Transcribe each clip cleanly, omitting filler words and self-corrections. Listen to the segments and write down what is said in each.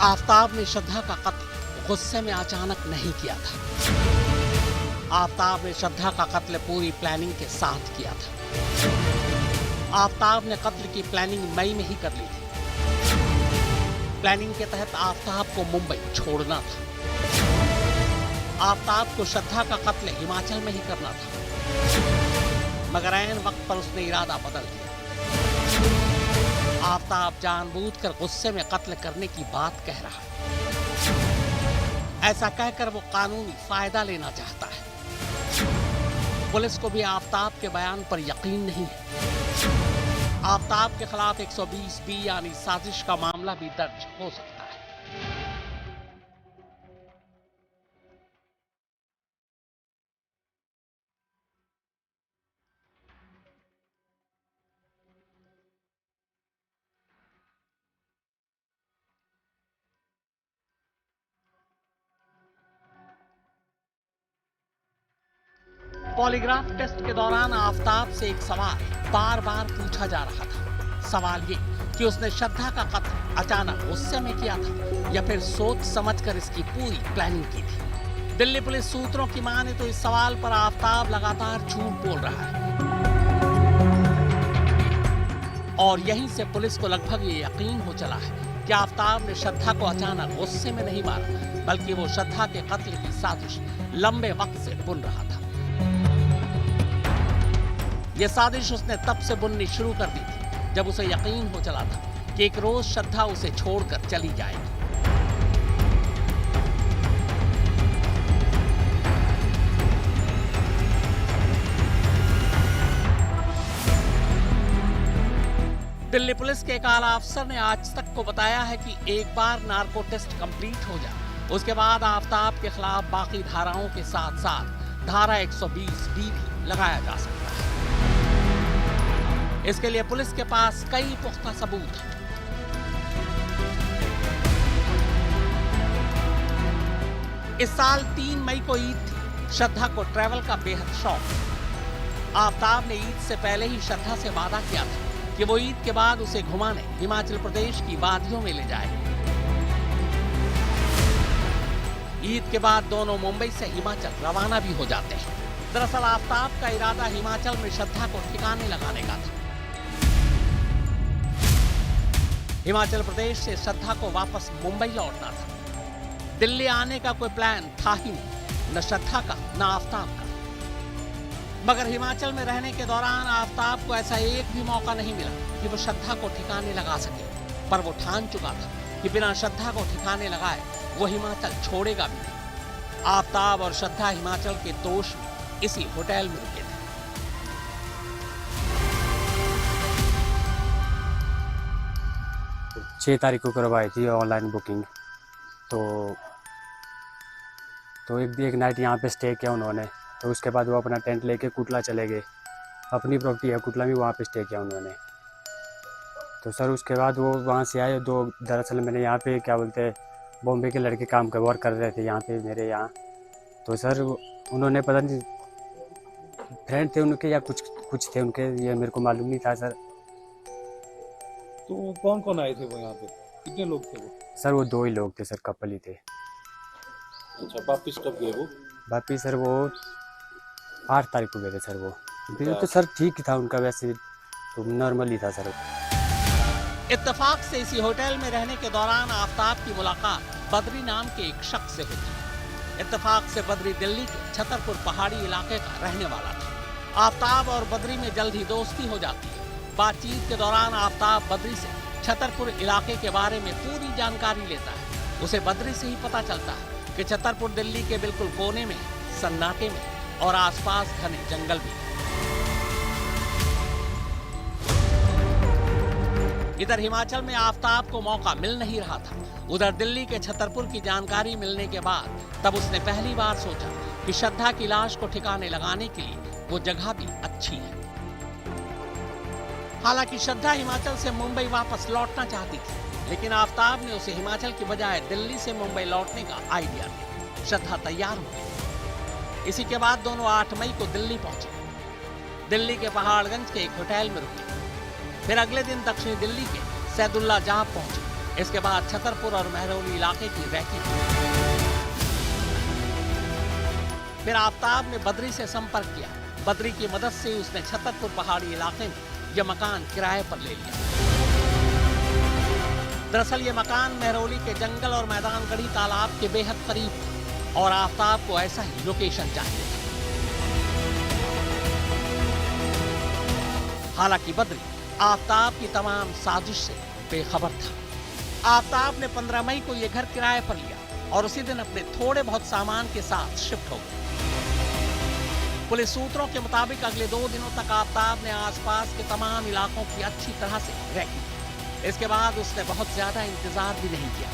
आफताब ने श्रद्धा का कत्ल गुस्से में अचानक नहीं किया था। आफताब ने श्रद्धा का कत्ल पूरी प्लानिंग के साथ किया था। आफताब ने कत्ल की प्लानिंग मई में ही कर ली थी। प्लानिंग के तहत आफताब को मुंबई छोड़ना था। आफताब को श्रद्धा का कत्ल हिमाचल में ही करना था, मगर ऐन वक्त पर उसने इरादा बदल दिया। आफताब जानबूझकर गुस्से में कत्ल करने की बात कह रहा है। ऐसा कहकर वो कानूनी फायदा लेना चाहता है। पुलिस को भी आफताब के बयान पर यकीन नहीं है। आफताब के खिलाफ 120B यानी साजिश का मामला भी दर्ज हो सकता है। पॉलीग्राफ टेस्ट के दौरान आफताब से एक सवाल बार बार पूछा जा रहा था। सवाल ये कि उसने श्रद्धा का कत्ल अचानक गुस्से में किया था या फिर सोच समझकर इसकी पूरी प्लानिंग की थी। दिल्ली पुलिस सूत्रों की माने तो इस सवाल पर आफताब लगातार झूठ बोल रहा है और यहीं से पुलिस को लगभग ये यकीन हो चला है कि आफताब ने श्रद्धा को अचानक गुस्से में नहीं मारा, बल्कि वो श्रद्धा के कत्ल की साजिश लंबे वक्त से बुन रहा था। यह साजिश उसने तब से बुननी शुरू कर दी थी जब उसे यकीन हो चला था कि एक रोज श्रद्धा उसे छोड़कर चली जाएगी। दिल्ली पुलिस के एक आला अफसर ने आज तक को बताया है कि एक बार नार्को टेस्ट कंप्लीट हो जाए, उसके बाद आफताब के खिलाफ बाकी धाराओं के साथ साथ धारा 120B भी लगाया जा सकता है। इसके लिए पुलिस के पास कई पुख्ता सबूत हैं। इस साल 3 मई को ईद थी। श्रद्धा को ट्रैवल का बेहद शौक। आफताब ने ईद से पहले ही श्रद्धा से वादा किया था कि वो ईद के बाद उसे घुमाने हिमाचल प्रदेश की वादियों में ले जाएगा। ईद के बाद दोनों मुंबई से हिमाचल रवाना भी हो जाते हैं। दरअसल आफताब का इरादा हिमाचल में श्रद्धा को ठिकाने लगाने का था। हिमाचल प्रदेश से श्रद्धा को वापस मुंबई लौटना था। दिल्ली आने का कोई प्लान था ही नहीं, न श्रद्धा का न आफताब का। मगर हिमाचल में रहने के दौरान आफताब को ऐसा एक भी मौका नहीं मिला कि वो श्रद्धा को ठिकाने लगा सके। पर वो ठान चुका था कि बिना श्रद्धा को ठिकाने लगाए वो हिमाचल छोड़ेगा भी नहीं। आफताब और श्रद्धा हिमाचल के तोश में इसी होटल में रुके थे। 6 तारीख को करवाई थी ऑनलाइन बुकिंग। तो एक नाइट यहाँ पे स्टे किया उन्होंने। तो उसके बाद वो अपना टेंट लेके कुटला चले गए। अपनी प्रॉपर्टी है कुटला में, वहाँ पे स्टे किया उन्होंने। तो सर उसके बाद वो वहाँ से आए। दरअसल मैंने यहाँ पे क्या बोलते हैं बॉम्बे के लड़के काम कर वर्क कर रहे थे यहाँ पे मेरे यहाँ। तो सर उन्होंने पता नहीं फ्रेंड थे उनके या कुछ थे उनके, ये मेरे को मालूम नहीं था सर। तो कौन कौन आए थे वो यहाँ पे, कितने लोग थे वो? सर वो 2 ही लोग थे सर, कपल ही थे। अच्छा, वापिस कब गए वो? वापिस सर वो 8 तारीख को गए थे सर। वो बिल तो सर ठीक ही था उनका, वैसे तो नॉर्मल ही था सर। इत्तेफाक से इसी होटल में रहने के दौरान आफताब की मुलाकात बद्री नाम के एक शख्स से हुई। इत्तेफाक से बद्री दिल्ली के छतरपुर पहाड़ी इलाके का रहने वाला था। आफताब और बद्री में जल्द ही दोस्ती हो जाती है। बातचीत के दौरान आफताब बद्री से छतरपुर इलाके के बारे में पूरी जानकारी लेता है। उसे बद्री से ही पता चलता है कि छतरपुर दिल्ली के बिल्कुल कोने में, सन्नाटे में और आसपास घने जंगल भी। इधर हिमाचल में आफताब को मौका मिल नहीं रहा था। उधर दिल्ली के छतरपुर की जानकारी मिलने के बाद तब उसने पहली बार सोचा कि श्रद्धा की लाश को ठिकाने लगाने के लिए वो जगह भी अच्छी है। हालांकि श्रद्धा हिमाचल से मुंबई वापस लौटना चाहती थी, लेकिन आफताब ने उसे हिमाचल की बजाय दिल्ली से मुंबई लौटने का आइडिया दिया। श्रद्धा तैयार हो गई। इसी के बाद दोनों 8 मई को दिल्ली पहुंचे। दिल्ली के पहाड़गंज के एक होटल में रुके। फिर अगले दिन दक्षिणी दिल्ली के सैदुल्ला जाह पहुंचे। इसके बाद छतरपुर और महरौली इलाके की रैकी की। फिर आफ्ताब ने बद्री से संपर्क किया। बद्री की मदद से उसने छतरपुर पहाड़ी इलाके में यह मकान किराए पर ले लिया। दरअसल ये मकान महरौली के जंगल और मैदानगढ़ी तालाब के बेहद करीब था और आफ्ताब को ऐसा ही लोकेशन चाहिए था। हालांकि बद्री आफ्ताब की तमाम साजिश से बेखबर था। आफ्ताब ने 15 मई को यह घर किराए पर लिया और उसी दिन अपने थोड़े बहुत सामान के साथ शिफ्ट हो गया। पुलिस सूत्रों के मुताबिक अगले 2 दिनों तक आफ्ताब ने आसपास के तमाम इलाकों की अच्छी तरह से रैकी की। इसके बाद उसने बहुत ज्यादा इंतजार भी नहीं किया।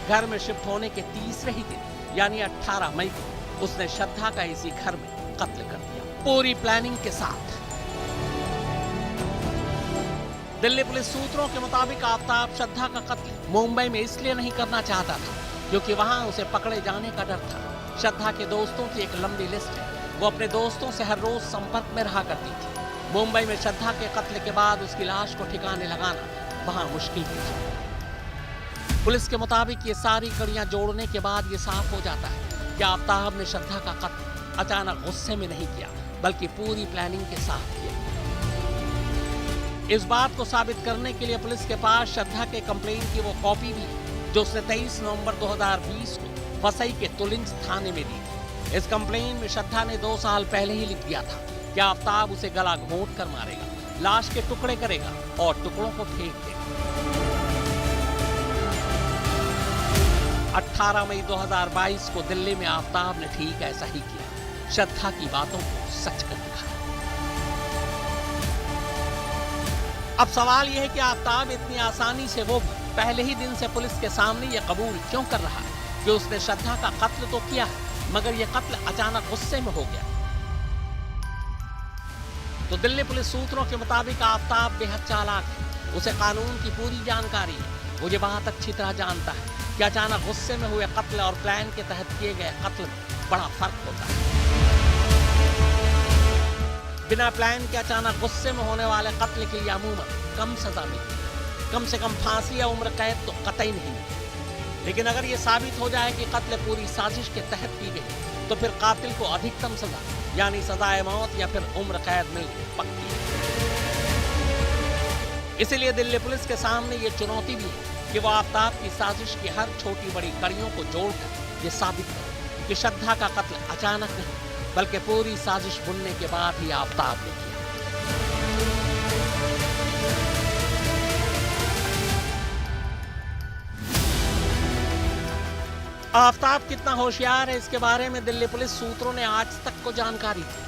घर में शिफ्ट होने के तीसरे ही दिन यानी 18 मई को उसने श्रद्धा का इसी घर में कत्ल कर दिया, पूरी प्लानिंग के साथ। दिल्ली पुलिस सूत्रों के मुताबिक आफ्ताब श्रद्धा का कत्ल मुंबई में इसलिए नहीं करना चाहता था क्योंकि वहां उसे पकड़े जाने का डर था। श्रद्धा के दोस्तों की एक लंबी लिस्ट है। वो अपने दोस्तों से हर रोज संपर्क में रहा करती थी। मुंबई में श्रद्धा के कत्ल के बाद उसकी लाश को ठिकाने लगाना वहां मुश्किल भी था। पुलिस के मुताबिक ये सारी कड़ियां जोड़ने के बाद ये साफ हो जाता है कि आफ्ताब ने श्रद्धा का कत्ल अचानक गुस्से में नहीं किया बल्कि पूरी प्लानिंग के साथ किया। इस बात को साबित करने के लिए पुलिस के पास श्रद्धा के कंप्लेन की वो कॉपी भी है जो उसने 23 नवंबर 2020 को वसई के तुलिंज थाने में दी थी। इस कंप्लेन में श्रद्धा ने 2 साल पहले ही लिख दिया था कि आफ्ताब उसे गला घोंट कर मारेगा, लाश के टुकड़े करेगा और टुकड़ों को फेंक देगा। 18 मई 2022 को दिल्ली में आफ्ताब ने ठीक ऐसा ही किया। श्रद्धा की बातों को सच कर दिखाया। अब सवाल यह है कि आफ्ताब इतनी आसानी से वो पहले ही दिन से पुलिस के सामने ये कबूल क्यों कर रहा है कि उसने श्रद्धा का कत्ल तो किया है मगर ये कत्ल अचानक गुस्से में हो गया। तो दिल्ली पुलिस सूत्रों के मुताबिक आफ्ताब बेहद चालाक है। उसे कानून की पूरी जानकारी है। वो ये बात अच्छी तरह जानता है कि अचानक गुस्से में हुए कत्ल और प्लान के तहत किए गए कत्ल में बड़ा फर्क होता है। बिना प्लान के अचानक गुस्से में होने वाले कत्ल के लिए अमूमन कम सजा मिलती है। कम से कम फांसी या उम्र कैद तो कतई नहीं मिलती। लेकिन अगर ये साबित हो जाए कि कत्ल पूरी साजिश के तहत की गई तो फिर कातिल को अधिकतम सजा यानी सजाए मौत या फिर उम्र कैद मिलनी पक्की है। इसीलिए दिल्ली पुलिस के सामने ये चुनौती भी है कि वो आफ्ताब की साजिश की हर छोटी बड़ी कड़ियों को जोड़कर ये साबित करे कि श्रद्धा का कत्ल अचानक नहीं बल्कि पूरी साजिश बुनने के बाद ही आफ्ताब ने किया। आफ्ताब कितना होशियार है इसके बारे में दिल्ली पुलिस सूत्रों ने आज तक को जानकारी दी।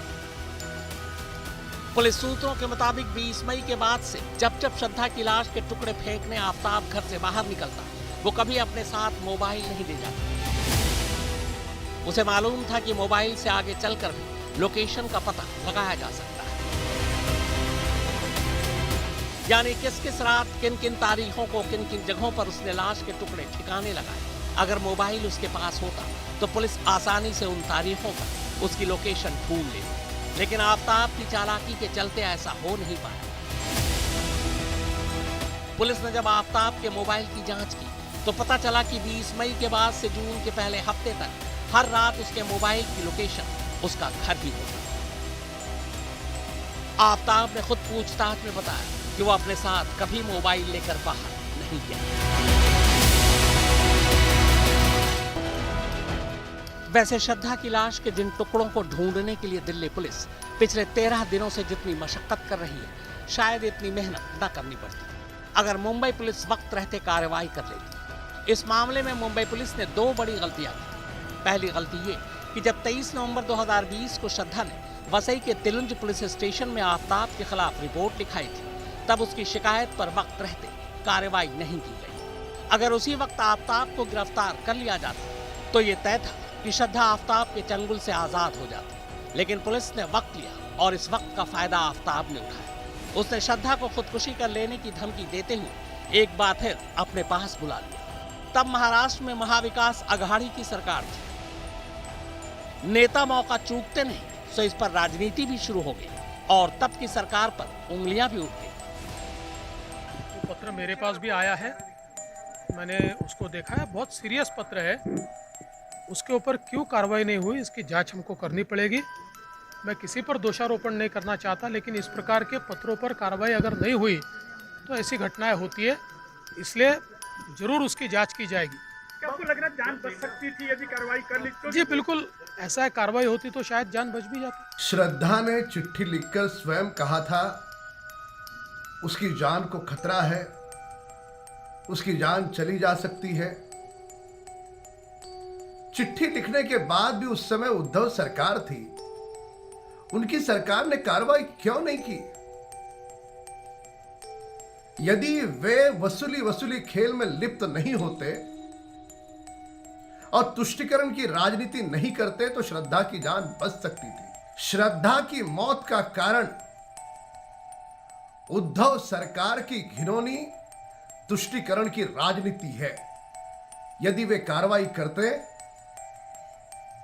पुलिस सूत्रों के मुताबिक 20 मई के बाद से जब जब श्रद्धा की लाश के टुकड़े फेंकने आफ्ताब घर से बाहर निकलता वो कभी अपने साथ मोबाइल नहीं ले जाता। उसे मालूम था कि मोबाइल से आगे चलकर भी लोकेशन का पता लगाया जा सकता है, यानी किस किस रात किन किन तारीखों को किन किन जगहों पर उसने लाश के टुकड़े ठिकाने लगाए। अगर मोबाइल उसके पास होता तो पुलिस आसानी से उन तारीखों पर उसकी लोकेशन ढूंढ लेती। लेकिन आफ्ताब की चालाकी के चलते ऐसा हो नहीं पाया। पुलिस ने जब आफ्ताब के मोबाइल की जांच की तो पता चला कि 20 मई के बाद से जून के पहले हफ्ते तक हर रात उसके मोबाइल की लोकेशन उसका घर ही होता। आफ्ताब ने खुद पूछताछ में बताया कि वो अपने साथ कभी मोबाइल लेकर बाहर नहीं गया। वैसे श्रद्धा की लाश के जिन टुकड़ों को ढूंढने के लिए दिल्ली पुलिस पिछले 13 दिनों से जितनी मशक्कत कर रही है शायद इतनी मेहनत न करनी पड़ती अगर मुंबई पुलिस वक्त रहते कार्रवाई कर लेती। इस मामले में मुंबई पुलिस ने 2 बड़ी गलतियां की। पहली गलती ये कि जब 23 नवंबर 2020 को श्रद्धा ने वसई के तिलुंज पुलिस स्टेशन में आफ्ताब के खिलाफ रिपोर्ट लिखाई थी तब उसकी शिकायत पर वक्त रहते कार्रवाई नहीं की गई। अगर उसी वक्त आफ्ताब को गिरफ्तार कर लिया जाता तो ये तय था कि श्रद्धा आफ्ताब के चंगुल से आजाद हो जाती। लेकिन पुलिस ने वक्त लिया और इस वक्त का फायदा आफ्ताब ने उठाया। उसने श्रद्धा को खुदकुशी कर लेने की धमकी देते हुए एक बार फिर अपने पास बुला लिया। तब महाराष्ट्र में महाविकास अघाड़ी की सरकार थी। नेता मौका चूकते नहीं सो इस पर राजनीति भी शुरू हो गई और तब की सरकार पर उंगलियां भी उठ गई। पत्र मेरे पास भी आया है, मैंने उसको देखा है, बहुत सीरियस पत्र है। उसके ऊपर क्यों कार्रवाई नहीं हुई, इसकी जांच हमको करनी पड़ेगी। मैं किसी पर दोषारोपण नहीं करना चाहता, लेकिन इस प्रकार के पत्रों पर कार्रवाई अगर नहीं हुई तो ऐसी घटनाएं होती है, इसलिए ज़रूर उसकी जांच की जाएगी। क्या आपको लग रहा है जान बच सकती थी यदि कार्रवाई कर ली तो? जी बिल्कुल, ऐसा है, कार्रवाई होती तो शायद जान बच भी जाती। श्रद्धा ने चिट्ठी लिखकर स्वयं कहा था उसकी जान को खतरा है, उसकी जान चली जा सकती है। चिट्ठी लिखने के बाद भी उस समय उद्धव सरकार थी, उनकी सरकार ने कार्रवाई क्यों नहीं की? यदि वे वसूली खेल में लिप्त नहीं होते और तुष्टीकरण की राजनीति नहीं करते तो श्रद्धा की जान बच सकती थी। श्रद्धा की मौत का कारण उद्धव सरकार की घिनौनी तुष्टीकरण की राजनीति है। यदि वे कार्रवाई करते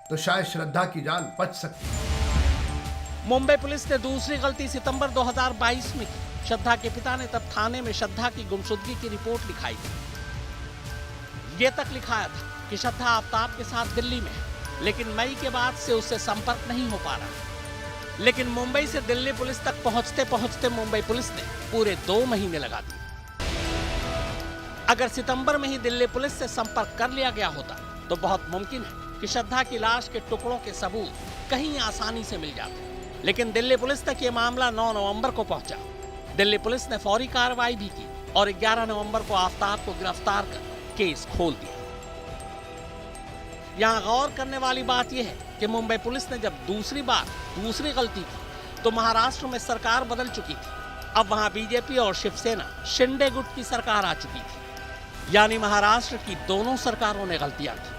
तो शायद श्रद्धा की जान बच सकती। मुंबई पुलिस ने दूसरी गलती सितंबर 2022 में की। श्रद्धा के पिता ने तब थाने में श्रद्धा की गुमशुदगी की रिपोर्ट लिखाई थी। ये तक लिखाया था कि श्रद्धा आफ्ताब के साथ दिल्ली में है, लेकिन मई के बाद से उससे संपर्क नहीं हो पा रहा। लेकिन मुंबई से दिल्ली पुलिस तक पहुंचते पहुंचते मुंबई पुलिस ने पूरे 2 महीने लगा दिए। अगर सितंबर में ही दिल्ली पुलिस से संपर्क कर लिया गया होता तो बहुत मुमकिन है कि श्रद्धा की लाश के टुकड़ों के सबूत कहीं आसानी से मिल जाते। लेकिन दिल्ली पुलिस तक ये मामला 9 नवंबर को पहुंचा। दिल्ली पुलिस ने फौरी कार्रवाई भी की और 11 नवंबर को आफ्ताब को गिरफ्तार कर केस खोल दिया। यहां गौर करने वाली बात यह है कि मुंबई पुलिस ने जब दूसरी गलती की तो महाराष्ट्र में सरकार बदल चुकी थी। अब वहां बीजेपी और शिवसेना शिंदे गुट की सरकार आ चुकी थी, यानी महाराष्ट्र की दोनों सरकारों ने गलतियां की।